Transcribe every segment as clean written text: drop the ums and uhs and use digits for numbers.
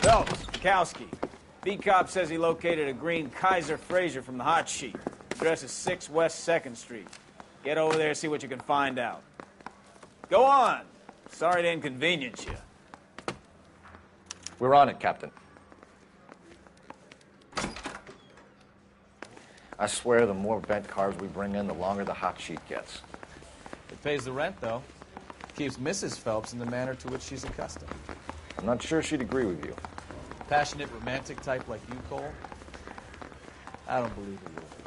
Phelps, Kowski. B-Cop says he located a green Kaiser Fraser from the hot sheet. Address is 6 West 2nd Street. Get over there, see what you can find out. Go on. Sorry to inconvenience you. We're on it, Captain. I swear the more bent cars we bring in, the longer the hot sheet gets. It pays the rent, though. Keeps Mrs. Phelps in the manner to which she's accustomed. I'm not sure she'd agree with you. Passionate, romantic type like you, Cole? I don't believe it will.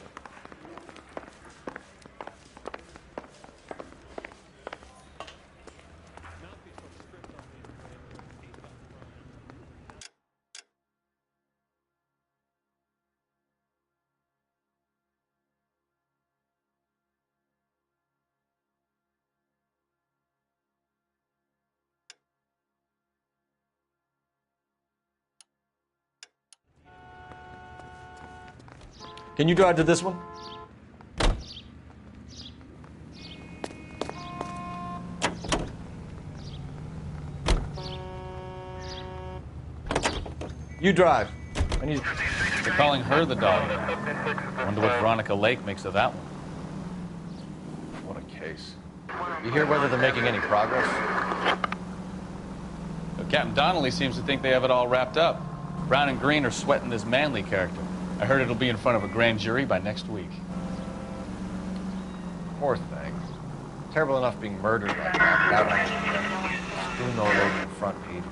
Can you drive to this one? You drive. I need... They're calling her the dog. Wonder what Veronica Lake makes of that one. What a case. You hear whether they're making any progress? Well, Captain Donnelly seems to think they have it all wrapped up. Brown and Green are sweating this Manley character. I heard it'll be in front of a grand jury by next week. Poor thing. Terrible enough being murdered like that without actually strewn all over the front pages.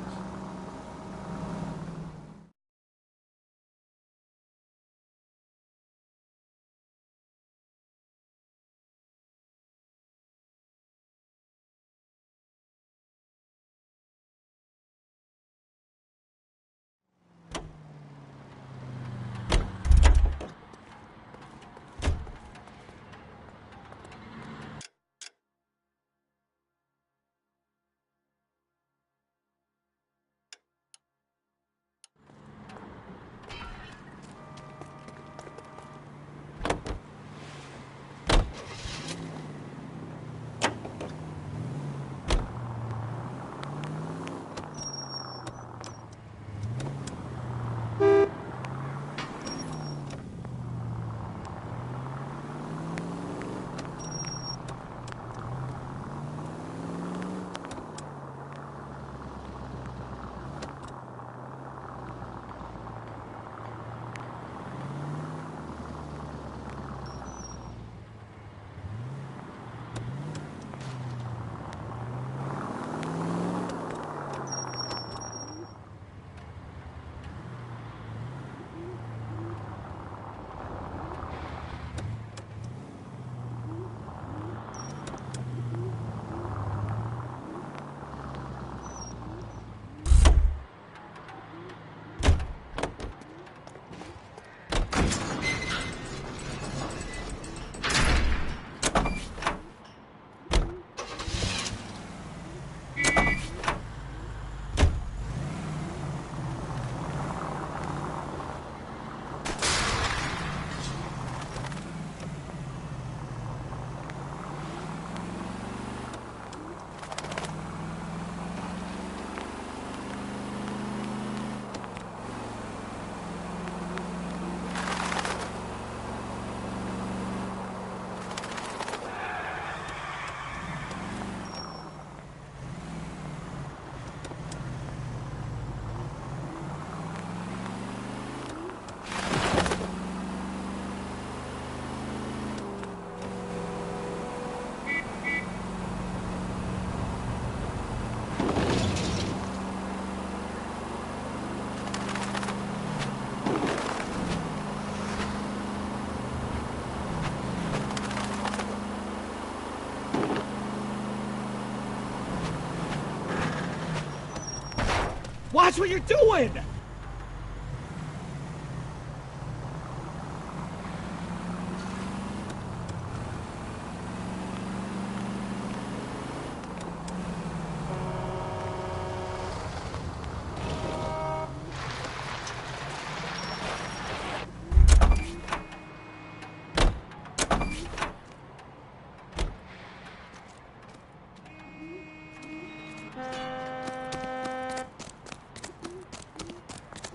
Watch what you're doing!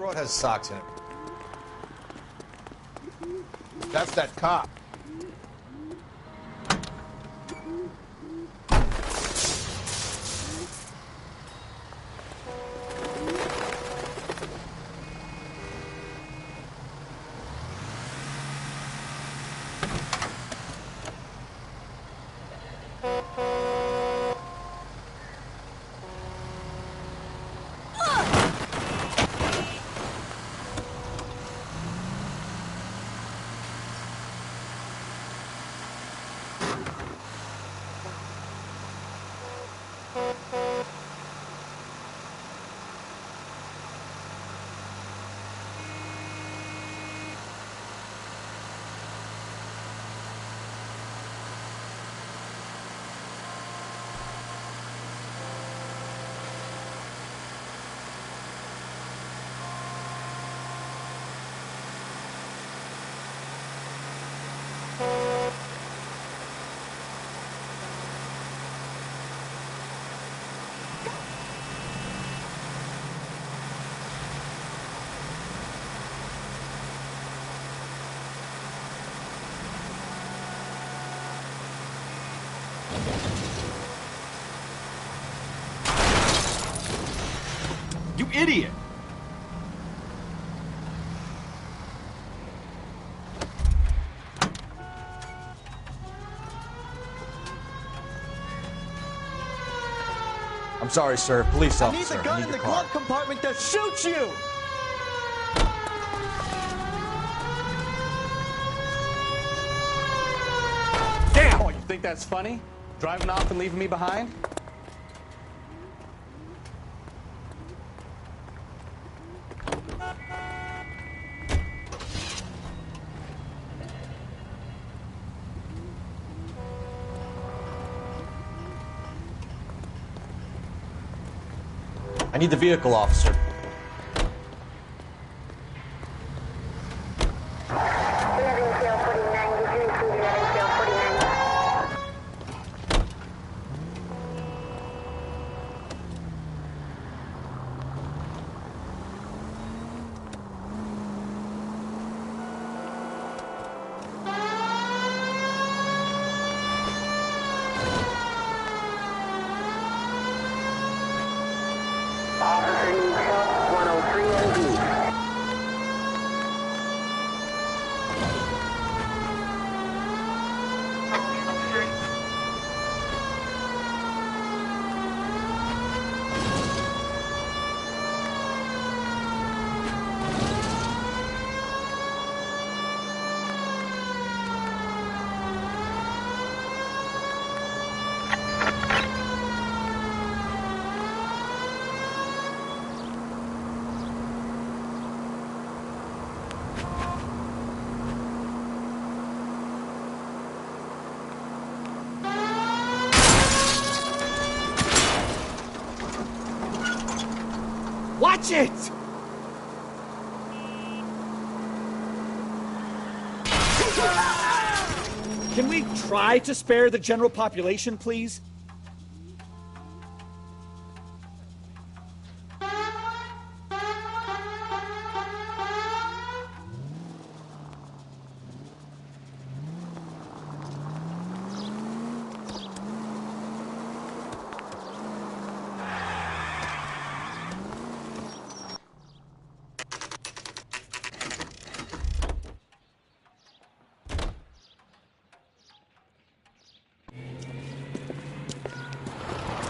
road has socks in it. That's that cop. You idiot! I'm sorry, sir. Police I need officer. the gun in the glove compartment to shoot you! Damn! Oh, you think that's funny? Driving off and leaving me behind? I need the vehicle, officer. Watch it! Can we try to spare the general population, please?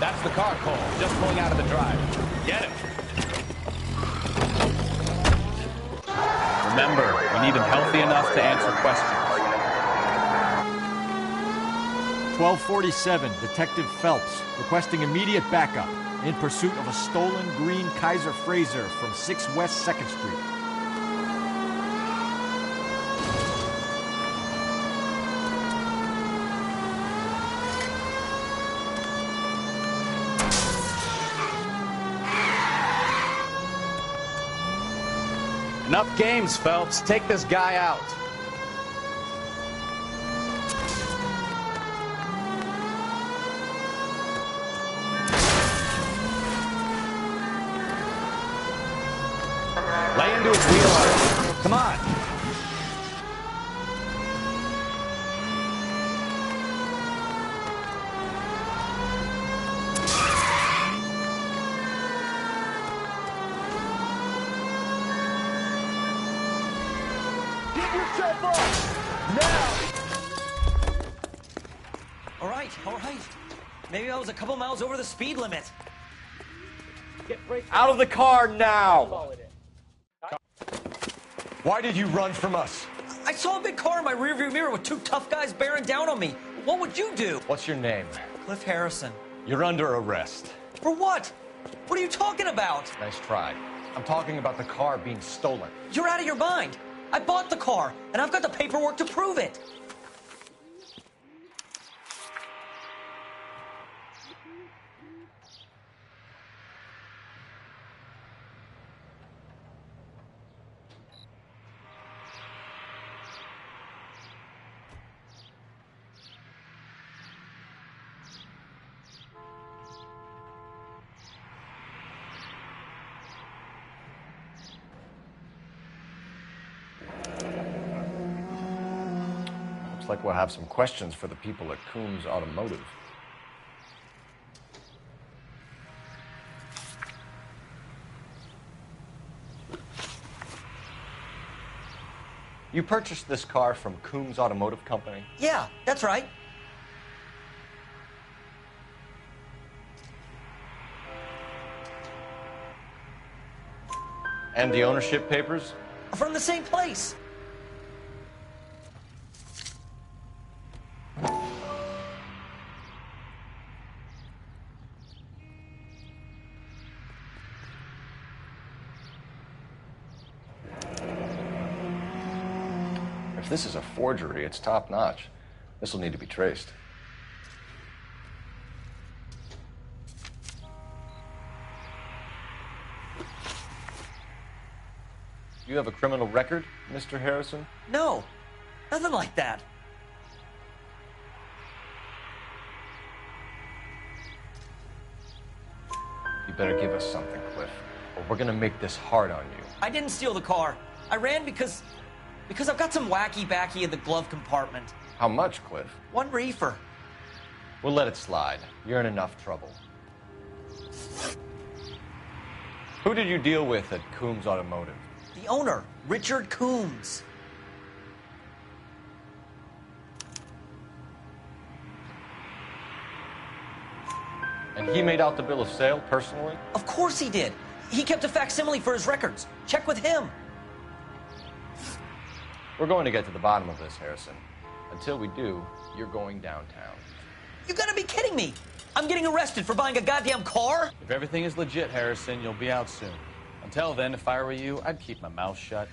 That's the car, Cole. Just pulling out of the drive. Get it. Remember, we need him healthy enough to answer questions. 1247, Detective Phelps, requesting immediate backup in pursuit of a stolen green Kaiser Frazer from 6 West 2nd Street. Enough games, Phelps. Take this guy out. Lay into his wheel arch. Come on. Get yourself up! Now! All right. Maybe I was a couple miles over the speed limit. Out of the car now! Why did you run from us? I saw a big car in my rearview mirror with two tough guys bearing down on me. What would you do? What's your name? Cliff Harrison. You're under arrest. For what? What are you talking about? Nice try. I'm talking about the car being stolen. You're out of your mind. I bought the car, and I've got the paperwork to prove it. Looks like we'll have some questions for the people at Coombs Automotive. You purchased this car from Coombs Automotive Company? Yeah, that's right. And the ownership papers? From the same place. If this is a forgery, it's top-notch. This will need to be traced. Do you have a criminal record, Mr. Harrison? No, nothing like that. You better give us something, Cliff, or we're gonna make this hard on you. I didn't steal the car. I ran because I've got some wacky-backy in the glove compartment. How much, Cliff? 1 reefer. We'll let it slide. You're in enough trouble. Who did you deal with at Coombs Automotive? The owner, Richard Coombs. And he made out the bill of sale personally? Of course he did. He kept a facsimile for his records. Check with him. We're going to get to the bottom of this, Harrison. Until we do, you're going downtown. You gotta be kidding me. I'm getting arrested for buying a goddamn car? If everything is legit, Harrison, you'll be out soon. Until then, if I were you, I'd keep my mouth shut.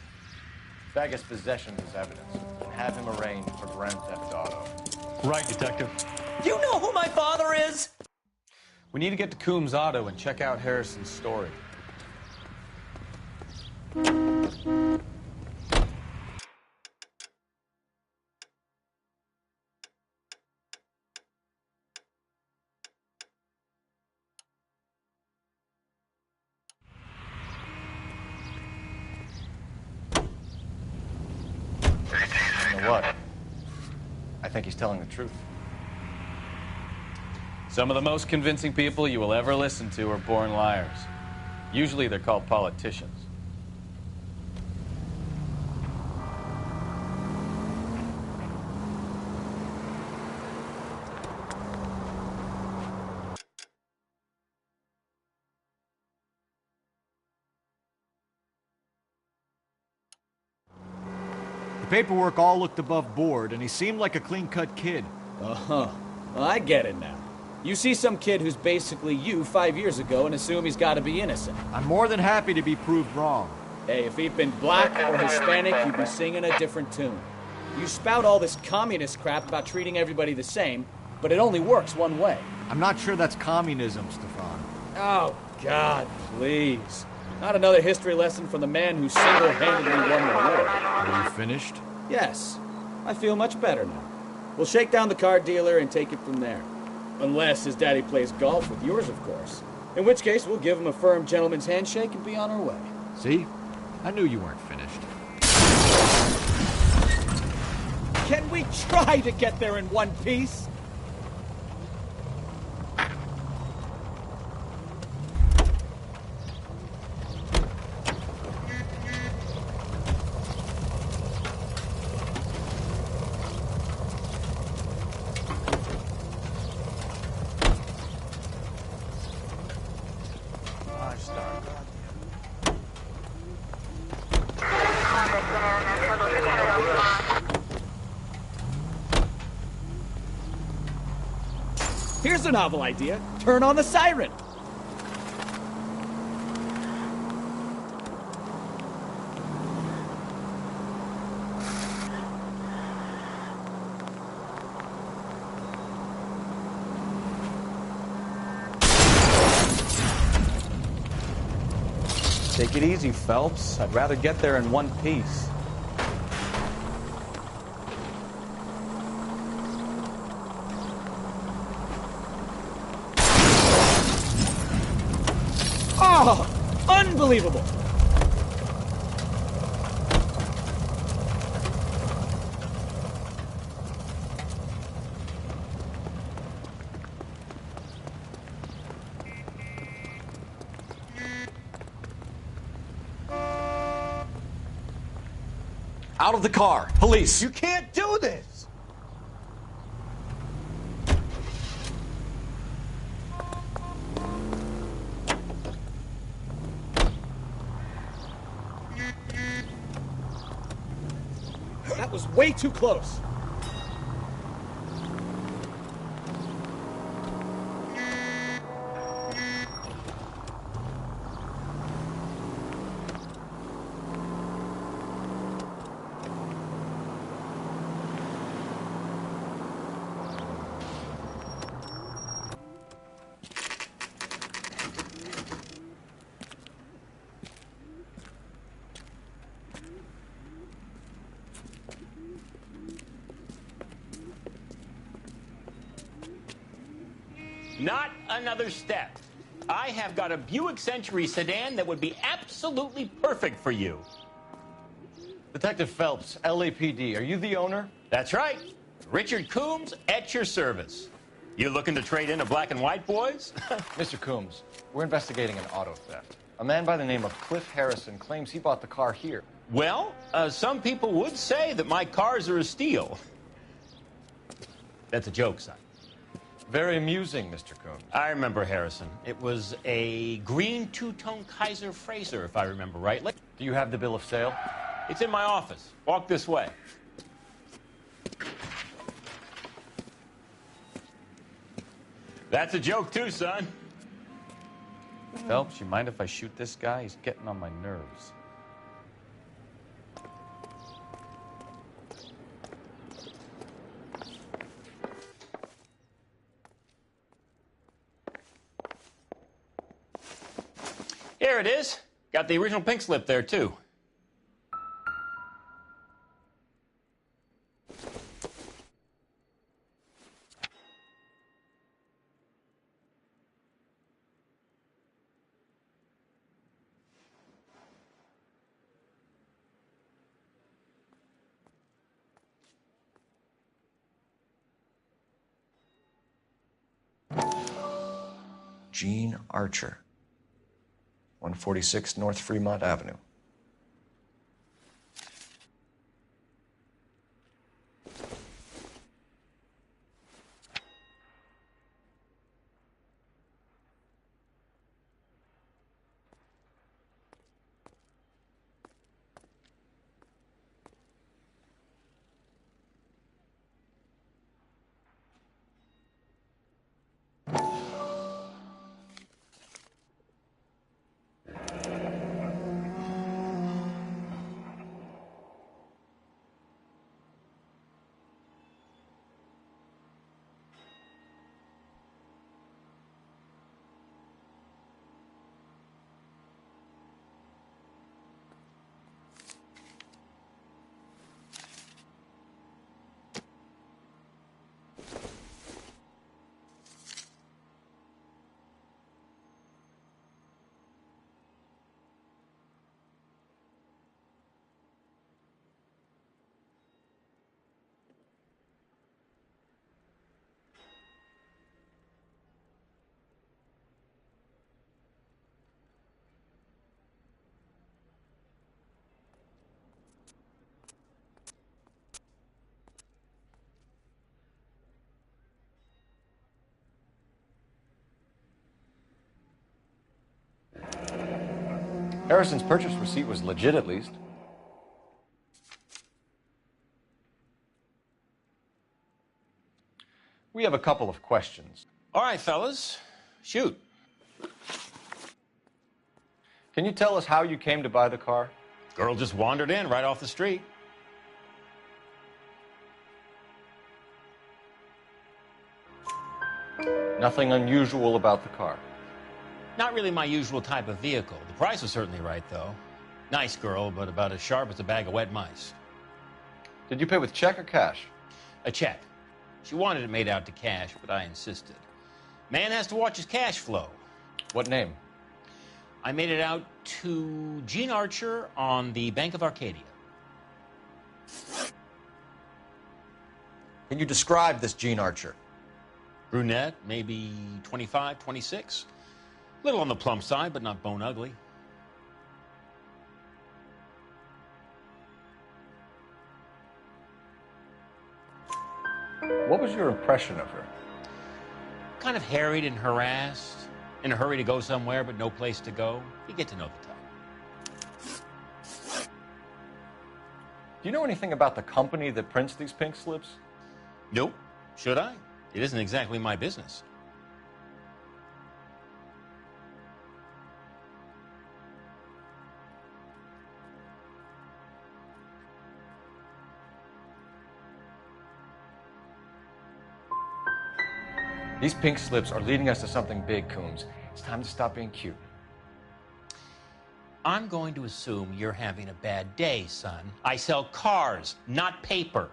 Bag his possessions as evidence and have him arraigned for grand theft auto. Right, detective. Do you know who my father is? We need to get to Coombs Auto and check out Harrison's story. You know what? I think he's telling the truth. Some of the most convincing people you will ever listen to are born liars. Usually they're called politicians. The paperwork all looked above board, and he seemed like a clean-cut kid. Uh-huh. Well, I get it now. You see some kid who's basically you 5 years ago and assume he's got to be innocent. I'm more than happy to be proved wrong. Hey, if he'd been black or Hispanic, you'd be singing a different tune. You spout all this communist crap about treating everybody the same, but it only works one way. I'm not sure that's communism, Stefan. Oh, God, please. Not another history lesson from the man who single-handedly won the war. Are you finished? Yes, I feel much better now. We'll shake down the car dealer and take it from there. Unless his daddy plays golf with yours, of course. In which case, we'll give him a firm gentleman's handshake and be on our way. See? I knew you weren't finished. Can we try to get there in one piece? Here's a novel idea. Turn on the siren. Take it easy, Phelps. I'd rather get there in one piece. Oh, unbelievable. Out of the car. Police. You can't do this! That was way too close. Not another step. I have got a Buick Century sedan that would be absolutely perfect for you. Detective Phelps, LAPD, are you the owner? That's right. Richard Coombs at your service. You looking to trade in a black and white, boys? Mr. Coombs, we're investigating an auto theft. A man by the name of Cliff Harrison claims he bought the car here. Well, some people would say that my cars are a steal. That's a joke, son. Very amusing, Mr. Coombs. I remember Harrison. It was a green two-tone Kaiser Frazer, if I remember rightly. Do you have the bill of sale? It's in my office. Walk this way. That's a joke, too, son. Phelps, you mind if I shoot this guy? He's getting on my nerves. Here it is. Got the original pink slip there, too. Gene Archer, 146 North Fremont Avenue. Harrison's purchase receipt was legit, at least. We have a couple of questions. All right, fellas, shoot. Can you tell us how you came to buy the car? Girl just wandered in right off the street. Nothing unusual about the car. Not really my usual type of vehicle. The price was certainly right, though. Nice girl, but about as sharp as a bag of wet mice. Did you pay with check or cash? A check. She wanted it made out to cash, but I insisted. Man has to watch his cash flow. What name? I made it out to Gene Archer on the Bank of Arcadia. Can you describe this Gene Archer? Brunette, maybe 25, 26. Little on the plump side, but not bone ugly. What was your impression of her? Kind of harried and harassed. In a hurry to go somewhere, but no place to go. You get to know the type. Do you know anything about the company that prints these pink slips? Nope. Should I? It isn't exactly my business. These pink slips are leading us to something big, Coombs. It's time to stop being cute. I'm going to assume you're having a bad day, son. I sell cars, not paper.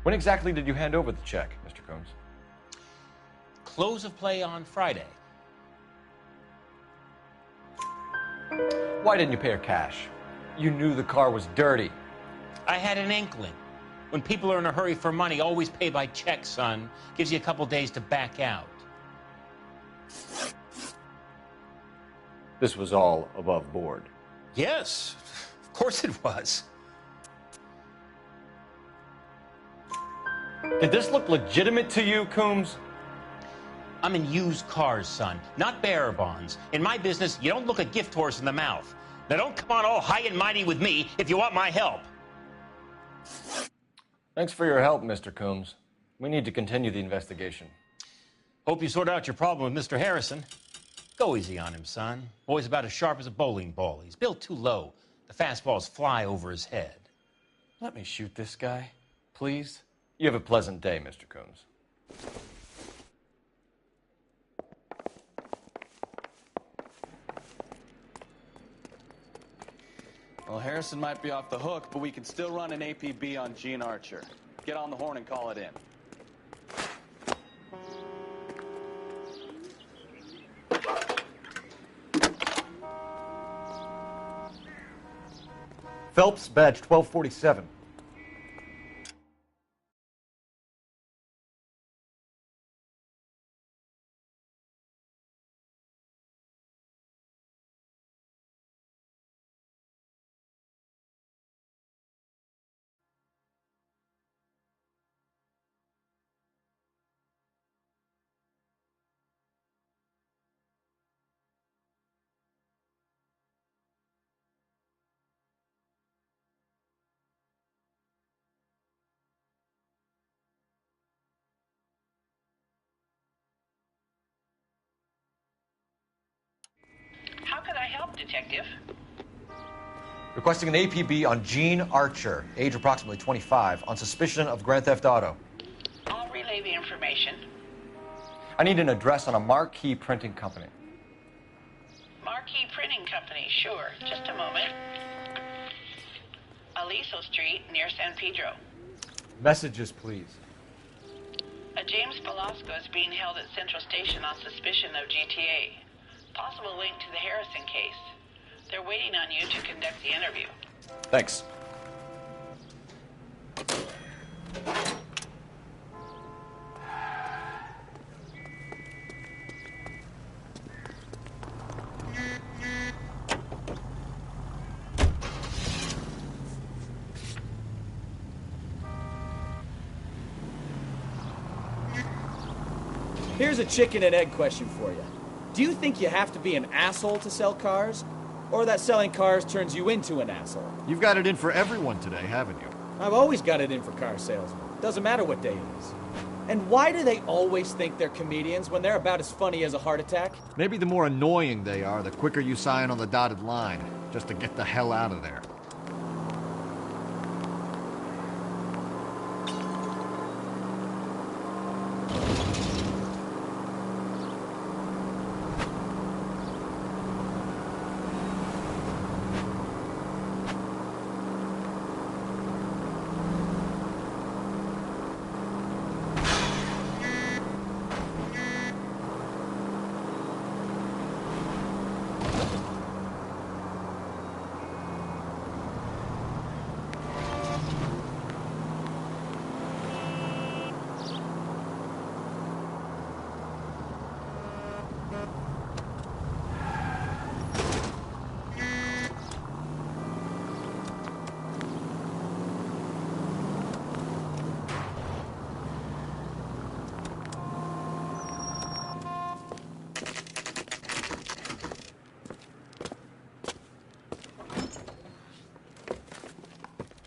When exactly did you hand over the check, Mr. Coombs? Close of play on Friday. Why didn't you pay her cash? You knew the car was dirty. I had an inkling. When people are in a hurry for money, always pay by check, son. Gives you a couple days to back out. This was all above board. Yes, of course it was. Did this look legitimate to you, Coombs? I'm in used cars, son, not bearer bonds. In my business, you don't look a gift horse in the mouth. Now don't come on all high and mighty with me if you want my help. Thanks for your help, Mr. Coombs. We need to continue the investigation. Hope you sort out your problem with Mr. Harrison. Go easy on him, son. Boy's about as sharp as a bowling ball. He's built too low. The fastballs fly over his head. Let me shoot this guy, please. You have a pleasant day, Mr. Coombs. Well, Harrison might be off the hook, but we can still run an APB on Gene Archer. Get on the horn and call it in. Phelps, badge 1247. How could I help, Detective? Requesting an APB on Gene Archer, age approximately 25, on suspicion of Grand Theft Auto. I'll relay the information. I need an address on a marquee printing company. Marquee Printing Company, sure. Just a moment. Aliso Street, near San Pedro. Messages, please. A James Velasco is being held at Central Station on suspicion of GTA. Possible link to the Harrison case. They're waiting on you to conduct the interview. Thanks. Here's a chicken and egg question for you. Do you think you have to be an asshole to sell cars? Or that selling cars turns you into an asshole? You've got it in for everyone today, haven't you? I've always got it in for car salesmen. Doesn't matter what day it is. And why do they always think they're comedians when they're about as funny as a heart attack? Maybe the more annoying they are, the quicker you sign on the dotted line, just to get the hell out of there.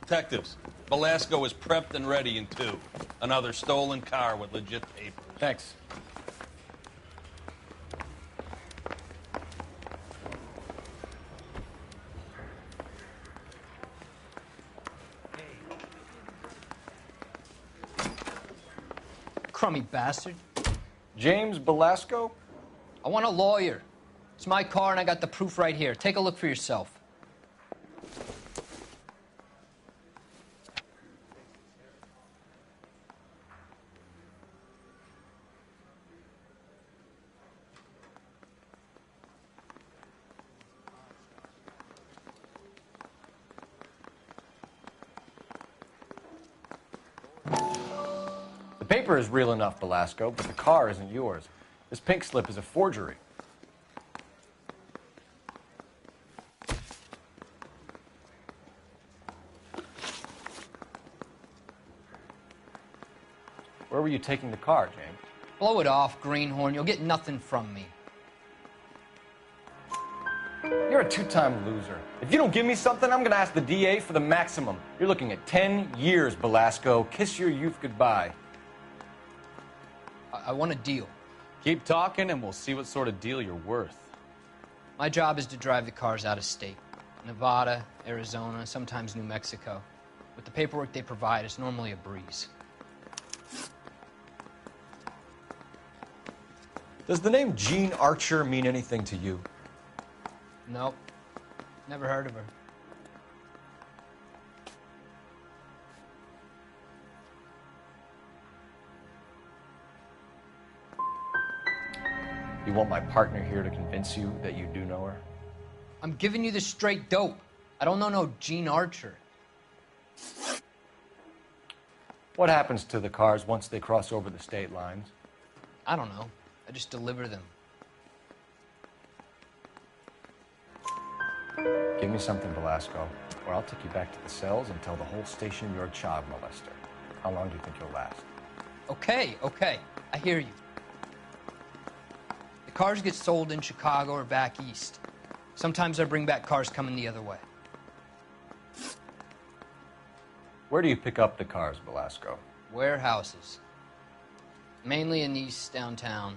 Detectives, Velasco is prepped and ready in 2. Another stolen car with legit papers. Thanks. Crummy bastard. James Velasco? I want a lawyer. It's my car and I got the proof right here. Take a look for yourself. The paper is real enough, Velasco, but the car isn't yours. This pink slip is a forgery. Where were you taking the car, James? Blow it off, greenhorn. You'll get nothing from me. You're a two-time loser. If you don't give me something, I'm gonna ask the DA for the maximum. You're looking at 10 years, Velasco. Kiss your youth goodbye. I want a deal. Keep talking and we'll see what sort of deal you're worth. My job is to drive the cars out of state. Nevada, Arizona, sometimes New Mexico. With the paperwork they provide, it's normally a breeze. Does the name Jean Archer mean anything to you? Nope. Never heard of her. You want my partner here to convince you that you do know her? I'm giving you the straight dope. I don't know no Jean Archer. What happens to the cars once they cross over the state lines? I don't know. I just deliver them. Give me something, Velasco, or I'll take you back to the cells and tell the whole station you're a child molester. How long do you think you'll last? Okay. I hear you. The cars get sold in Chicago or back east. Sometimes I bring back cars coming the other way. Where do you pick up the cars, Velasco? Warehouses. Mainly in East downtown.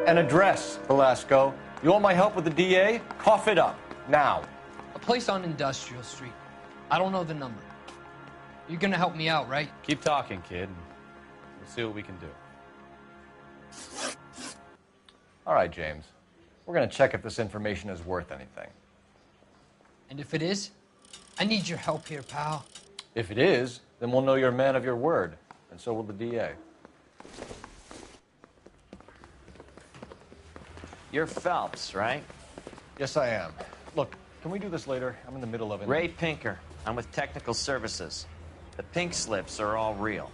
An address, Velasco. You want my help with the DA? Cough it up, now. A place on Industrial Street. I don't know the number. You're gonna help me out, right? Keep talking, kid, and we'll see what we can do. All right, James. We're gonna check if this information is worth anything. And if it is, I need your help here, pal. If it is, then we'll know you're a man of your word, and so will the DA. You're Phelps, right? Yes, I am. Look, can we do this later? I'm in the middle of it. Ray Pinker. I'm with Technical Services. The pink slips are all real.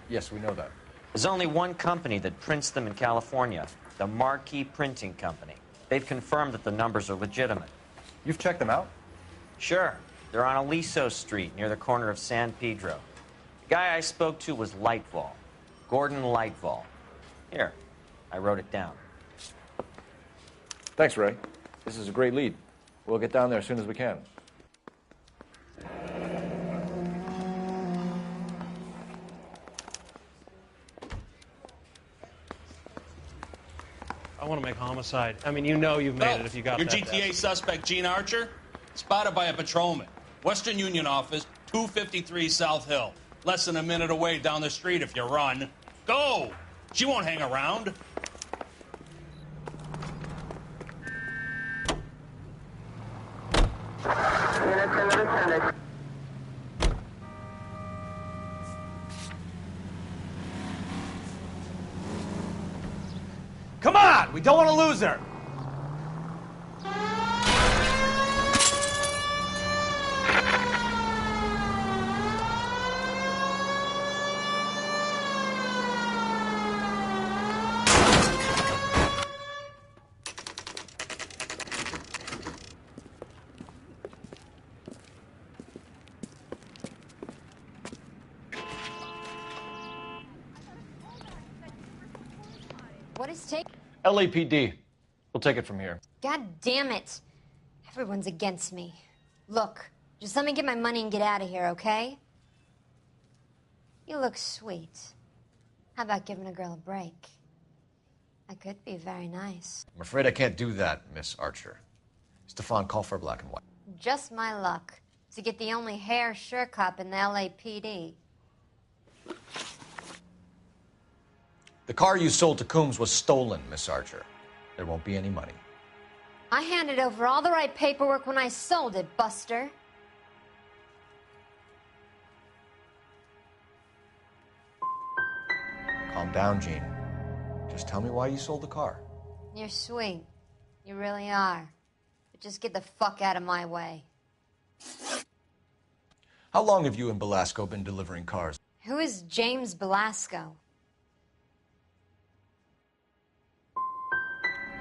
Yes, we know that. There's only one company that prints them in California, the Marquee Printing Company. They've confirmed that the numbers are legitimate. You've checked them out? Sure. They're on Aliso Street, near the corner of San Pedro. The guy I spoke to was Lightfall. Gordon Lightfall. Here, I wrote it down. Thanks, Ray. This is a great lead. We'll get down there as soon as we can. I want to make homicide. I mean, you know you've made it if you got your that. GTA suspect, Gene Archer, spotted by a patrolman. Western Union office, 253 South Hill. Less than a minute away down the street if you run. Go! She won't hang around. Come on! We don't want to lose her! What is taking? LAPD. We'll take it from here. God damn it. Everyone's against me. Look, just let me get my money and get out of here, okay? You look sweet. How about giving a girl a break? I could be very nice. I'm afraid I can't do that, Miss Archer. Stefan, call for black and white. Just my luck to get the only hair sure cop in the LAPD. The car you sold to Coombs was stolen, Miss Archer. There won't be any money. I handed over all the right paperwork when I sold it, Buster. Calm down, Gene. Just tell me why you sold the car. You're sweet. You really are. But just get the fuck out of my way. How long have you and Belasco been delivering cars? Who is James Belasco?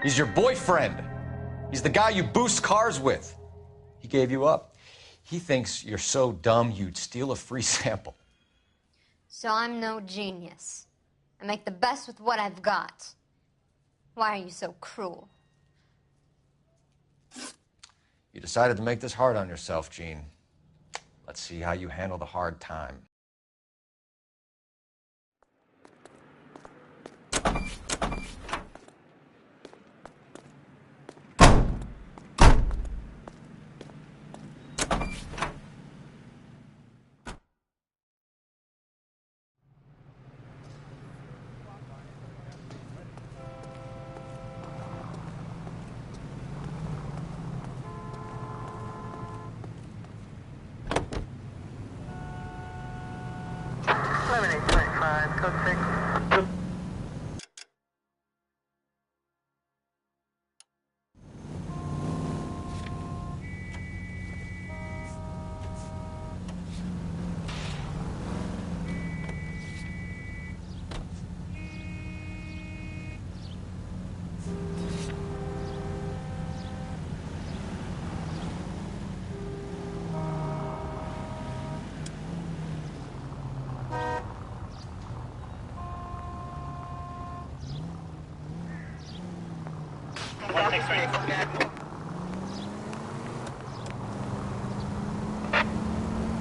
He's your boyfriend. He's the guy you boost cars with. He gave you up. He thinks you're so dumb you'd steal a free sample. So I'm no genius. I make the best with what I've got. Why are you so cruel? You decided to make this hard on yourself, Gene. Let's see how you handle the hard time.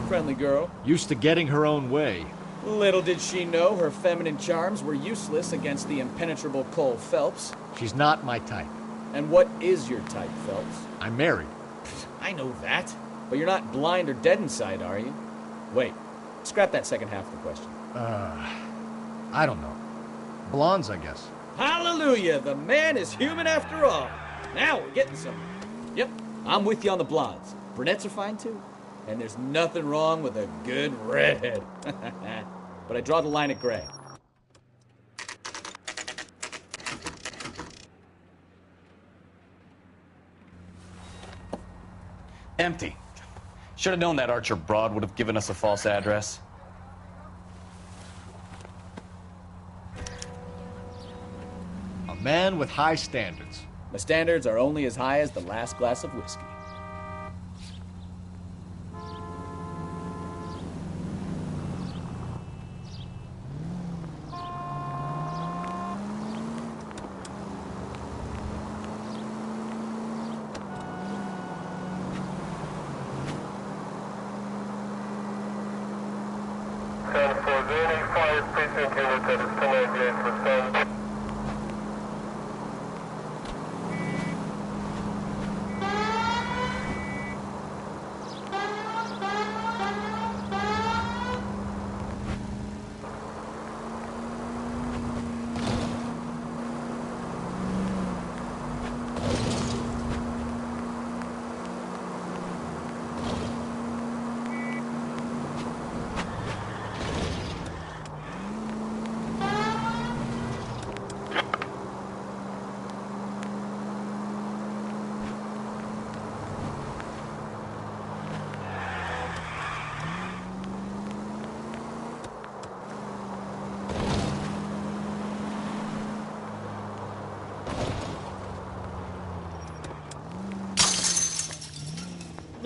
Friendly girl. Used to getting her own way. Little did she know her feminine charms were useless against the impenetrable Cole Phelps. She's not my type. And what is your type, Phelps? I'm married. I know that. But you're not blind or dead inside, are you? Wait. Scrap that second half of the question. I don't know. Blondes, I guess. Hallelujah! The man is human after all. Now we're getting somewhere. Yep, I'm with you on the blondes. Brunettes are fine too. And there's nothing wrong with a good redhead. But I draw the line at gray. Empty. Should have known that Archer broad would have given us a false address. A man with high standards. My standards are only as high as the last glass of whiskey.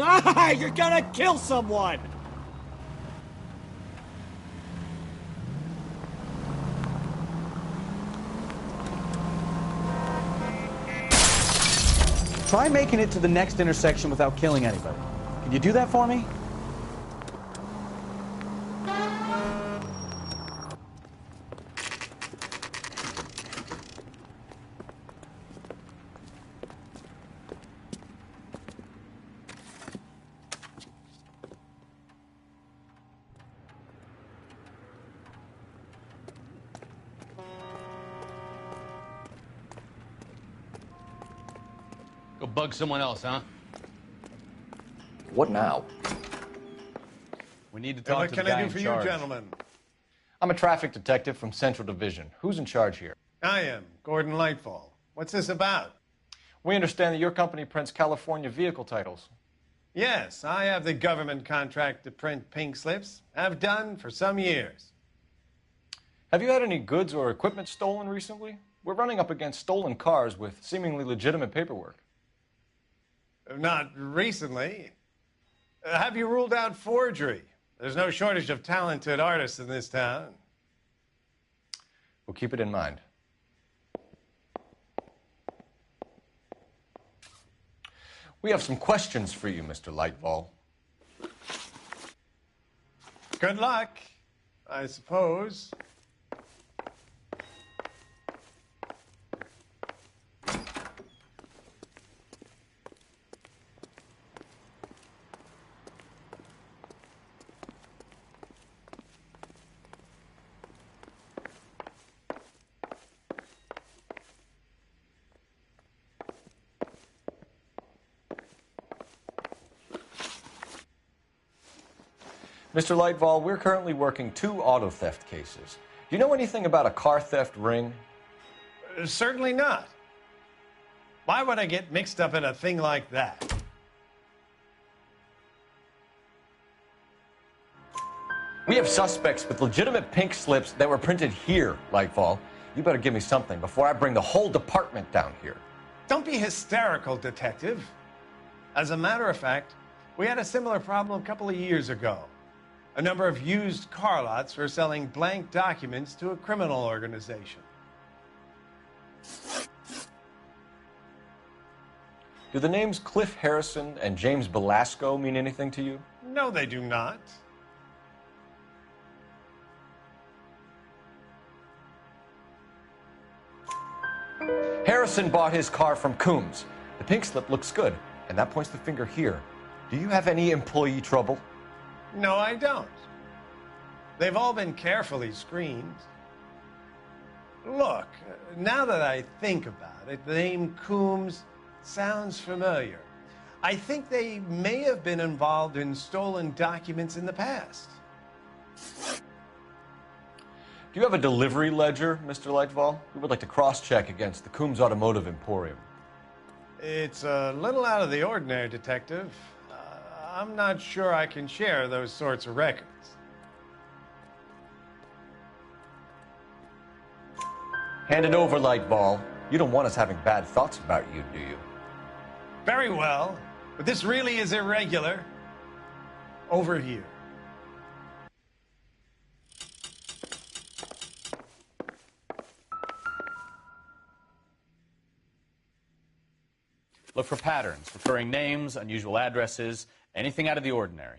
Ah, you're gonna kill someone! Try making it to the next intersection without killing anybody. Can you do that for me? Go bug someone else, huh? What now? We need to And talk what to the can guy I do in for charge. you, gentlemen? I'm a traffic detective from Central Division. Who's in charge here? I am, Gordon Lightfall. What's this about? We understand that your company prints California vehicle titles. Yes, I have the government contract to print pink slips. I've done for some years. Have you had any goods or equipment stolen recently? We're running up against stolen cars with seemingly legitimate paperwork. Not recently. Have you ruled out forgery? There's no shortage of talented artists in this town. We'll keep it in mind. We have some questions for you, Mr. Lightfall. Good luck, I suppose. Mr. Lightfall, we're currently working 2 auto theft cases. Do you know anything about a car theft ring? Certainly not. Why would I get mixed up in a thing like that? We have suspects with legitimate pink slips that were printed here, Lightfall. You better give me something before I bring the whole department down here. Don't be hysterical, Detective. As a matter of fact, we had a similar problem a couple of years ago. A number of used car lots were selling blank documents to a criminal organization. Do the names Cliff Harrison and James Belasco mean anything to you? No, they do not. Harrison bought his car from Coombs. The pink slip looks good, and that points the finger here. Do you have any employee trouble? No, I don't. They've all been carefully screened. Look, now that I think about it, the name Coombs sounds familiar. I think they may have been involved in stolen documents in the past. Do you have a delivery ledger, Mr. Lightfall? We would like to cross-check against the Coombs Automotive Emporium. It's a little out of the ordinary, Detective. I'm not sure I can share those sorts of records. Hand it over, Lightfall. You don't want us having bad thoughts about you, do you? Very well, but this really is irregular. Over here. Look for patterns, recurring names, unusual addresses, anything out of the ordinary.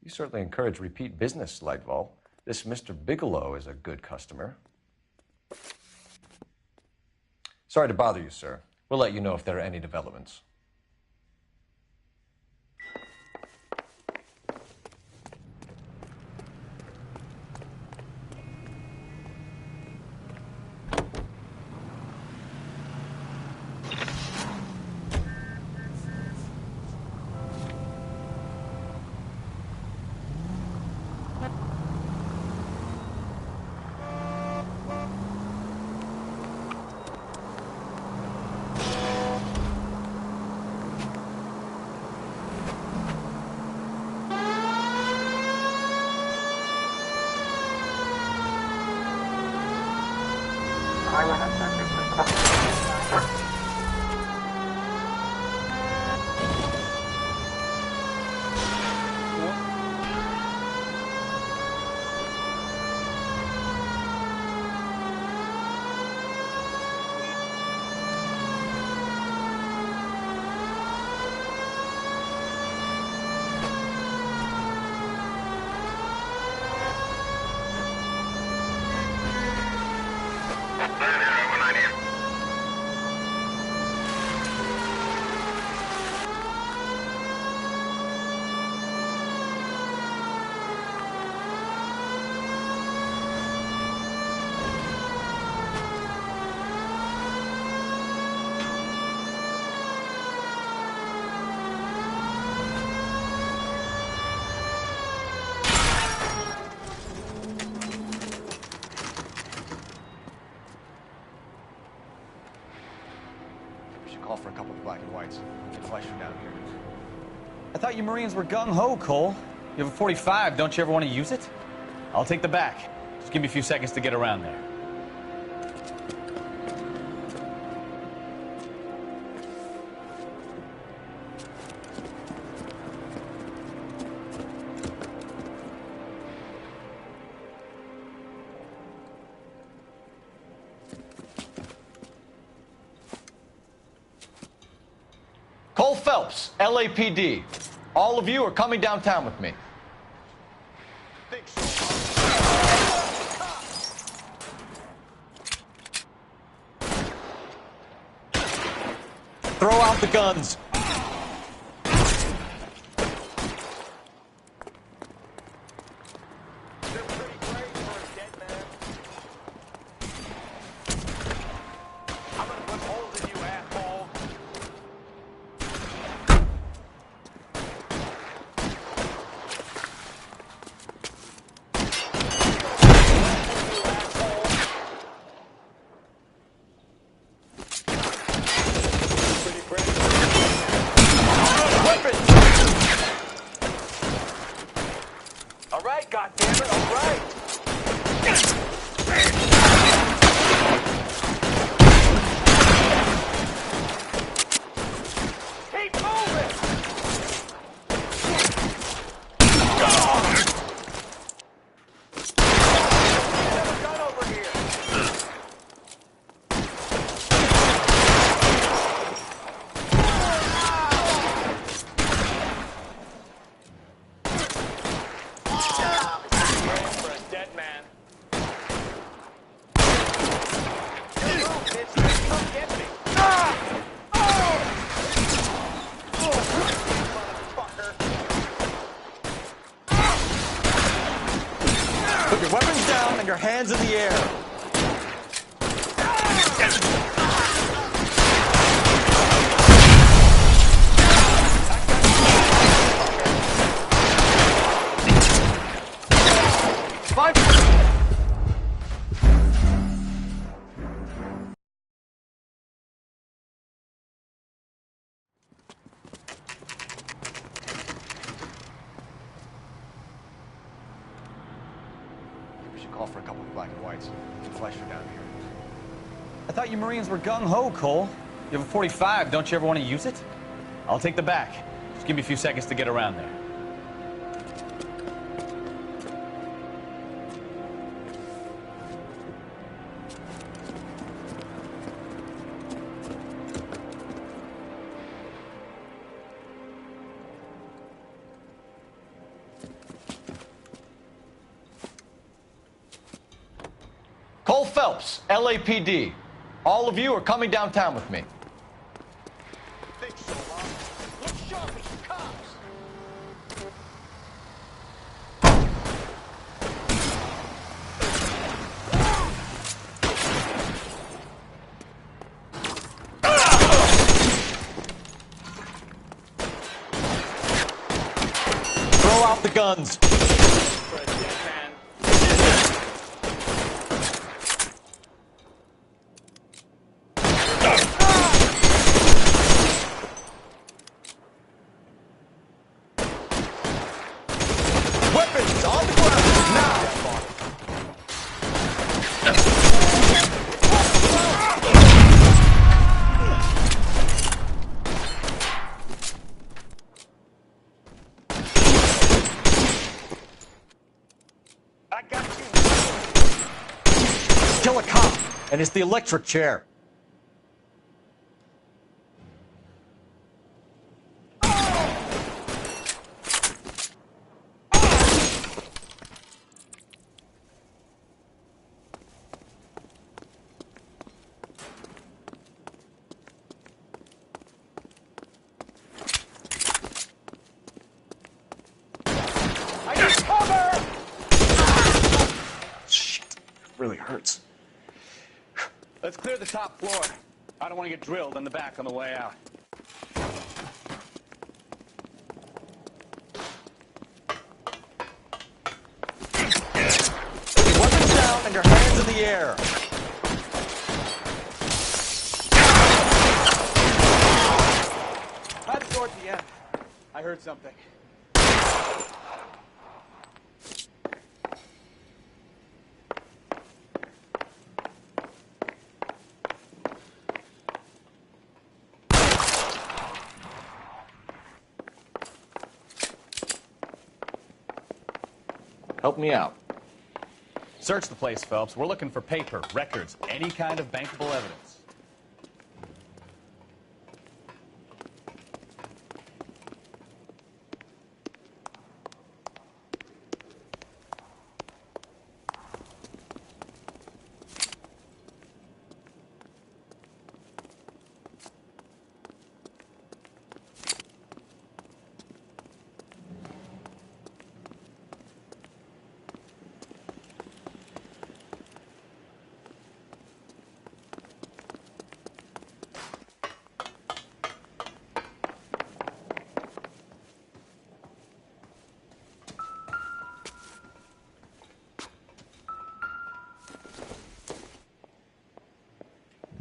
You certainly encourage repeat business, Lightval. This Mr. Bigelow is a good customer. Sorry to bother you, sir. We'll let you know if there are any developments. Call for a couple of black and whites. Get flesh down here. I thought you Marines were gung-ho, Cole. You have a 45, don't you ever want to use it? I'll take the back. Just give me a few seconds to get around there. Cole Phelps, LAPD. All of you are coming downtown with me. Throw out the guns. Keep moving! down and your hands in the air. We should call for a couple of black and whites. Some flesh are down here. I thought you Marines were gung-ho, Cole. You have a 45. Don't you ever want to use it? I'll take the back. Just give me a few seconds to get around there. Cole Phelps, LAPD. All of you are coming downtown with me. Throw out the guns. Weapons on the ground now. I got you. Kill a cop, and it's the electric chair. I need cover! Shit, really hurts. Let's clear the top floor. I don't want to get drilled in the back on the way out. Weapons down and your hands in the air. Hide the door at the end. I heard something. Help me out. Search the place, Phelps. We're looking for paper, records, any kind of bankable evidence.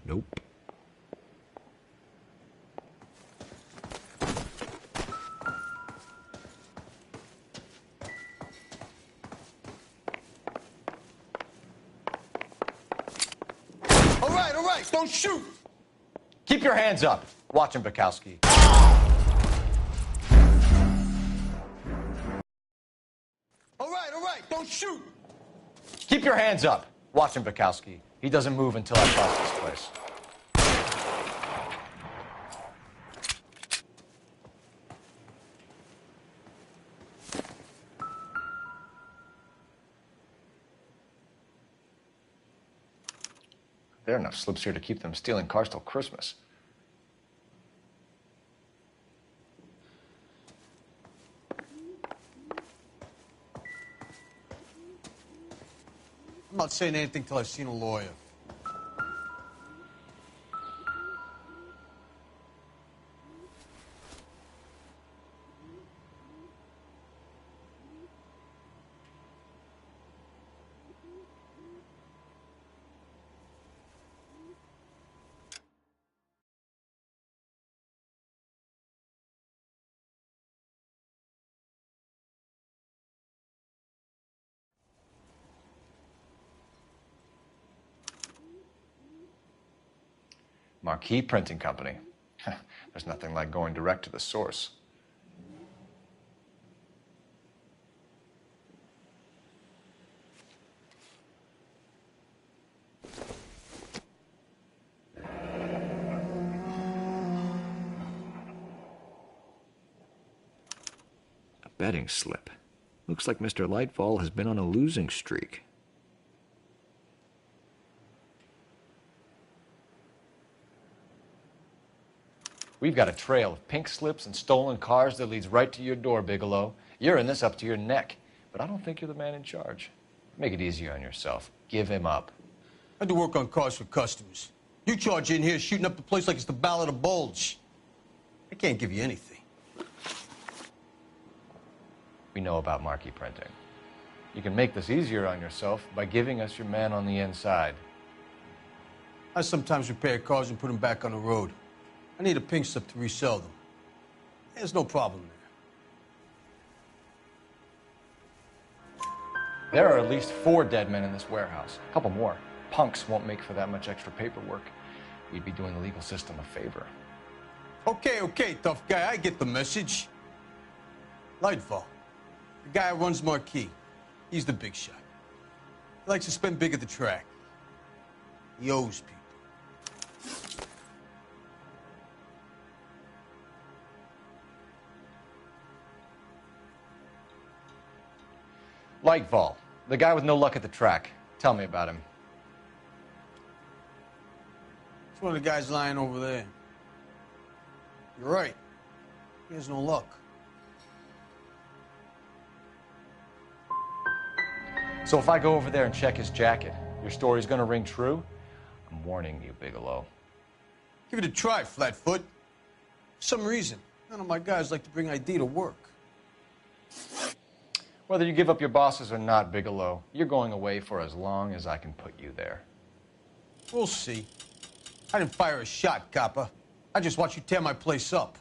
Nope. All right, don't shoot! Keep your hands up. Watch him, Bukowski. All right, don't shoot! Keep your hands up. Watch him, Bukowski. He doesn't move until I cross this place. There are enough slips here to keep them stealing cars till Christmas. I'm not saying anything till I've seen a lawyer. Marquee Printing Company. There's nothing like going direct to the source. A betting slip. Looks like Mr. Lightfall has been on a losing streak. We've got a trail of pink slips and stolen cars that leads right to your door, Bigelow. You're in this up to your neck, but I don't think you're the man in charge. Make it easier on yourself. Give him up. I do work on cars for customers. You charge in here shooting up the place like it's the Ballad of Bulge. I can't give you anything. We know about Marquee Printing. You can make this easier on yourself by giving us your man on the inside. I sometimes repair cars and put them back on the road. I need a pink slip to resell them. There's no problem there. There are at least 4 dead men in this warehouse. A couple more. Punks won't make for that much extra paperwork. We'd be doing the legal system a favor. Okay, tough guy. I get the message. Lightfall, the guy who runs Marquee. He's the big shot. He likes to spend big at the track. He owes people. Lightfall, the guy with no luck at the track. Tell me about him. It's one of the guys lying over there. You're right. He has no luck. So if I go over there and check his jacket, your story's gonna ring true? I'm warning you, Bigelow. Give it a try, Flatfoot. For some reason, none of my guys like to bring ID to work. Whether you give up your bosses or not, Bigelow, you're going away for as long as I can put you there. We'll see. I didn't fire a shot, copper. I just watched you tear my place up.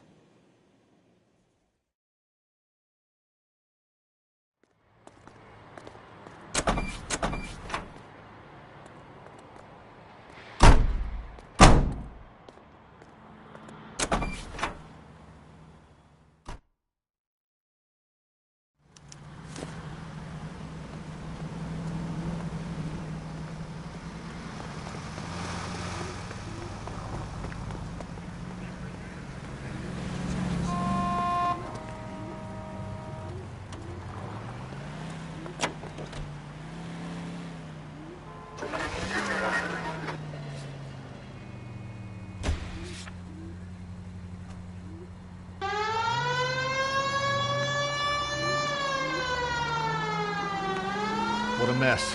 What a mess.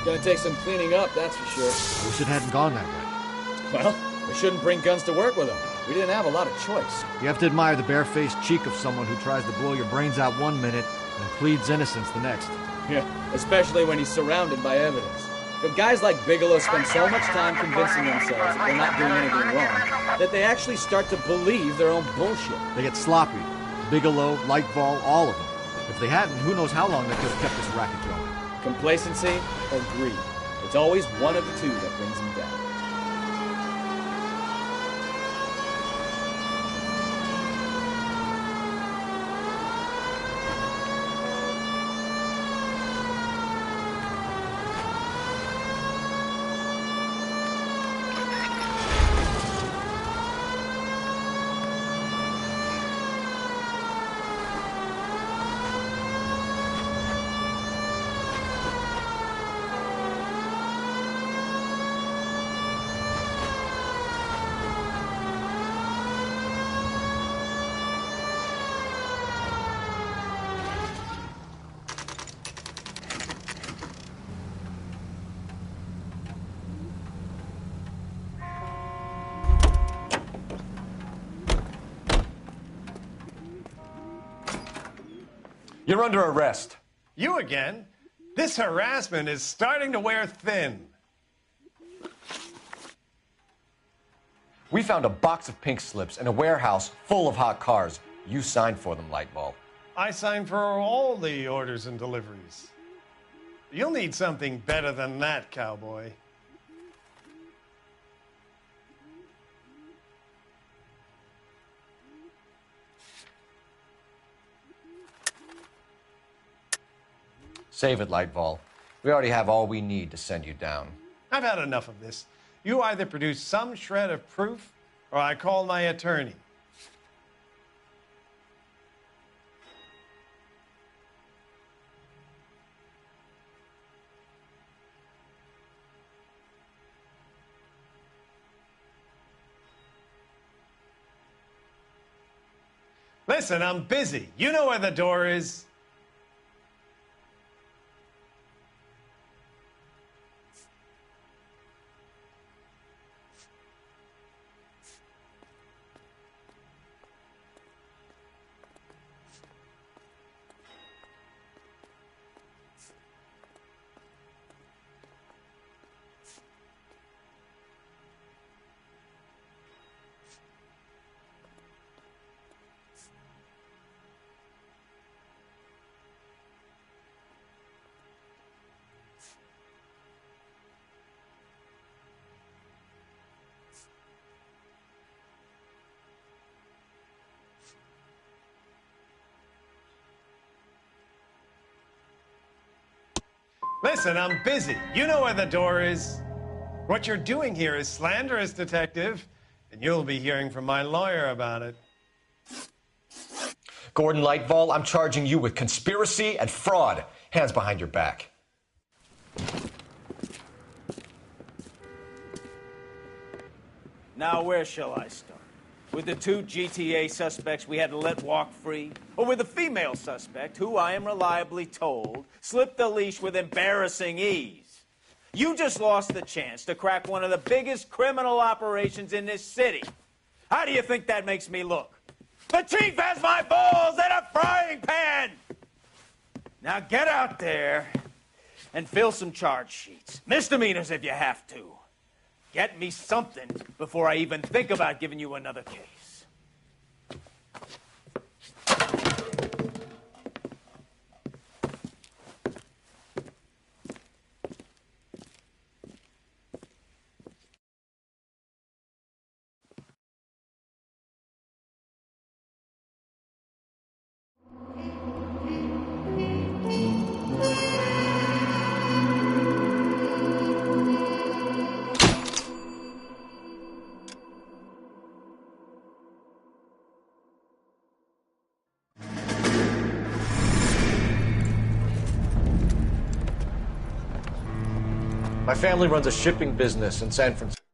Gonna take some cleaning up, that's for sure. I wish it hadn't gone that way. Well, we shouldn't bring guns to work with them. We didn't have a lot of choice. You have to admire the barefaced cheek of someone who tries to blow your brains out one minute and pleads innocence the next. Yeah, especially when he's surrounded by evidence. But guys like Bigelow spend so much time convincing themselves that they're not doing anything wrong that they actually start to believe their own bullshit. They get sloppy. Bigelow, Lightfall, all of them. If they hadn't, who knows how long they could have kept this racket going. Complacency or greed. It's always one of the two that brings them down. You're under arrest. You again? This harassment is starting to wear thin. We found a box of pink slips in a warehouse full of hot cars. You signed for them, Lightball. I signed for all the orders and deliveries. You'll need something better than that, cowboy. Save it, Lightball. We already have all we need to send you down. I've had enough of this. You either produce some shred of proof, or I call my attorney. Listen, I'm busy. You know where the door is. Listen, I'm busy. You know where the door is. What you're doing here is slanderous, detective, and you'll be hearing from my lawyer about it. Gordon Lightball, I'm charging you with conspiracy and fraud. Hands behind your back. Now, where shall I start? With the 2 GTA suspects we had to let walk free? Or with the female suspect, who I am reliably told slipped the leash with embarrassing ease? You just lost the chance to crack one of the biggest criminal operations in this city. How do you think that makes me look? The chief has my balls in a frying pan! Now get out there and fill some charge sheets. Misdemeanors if you have to. Get me something before I even think about giving you another case. My family runs a shipping business in San Francisco.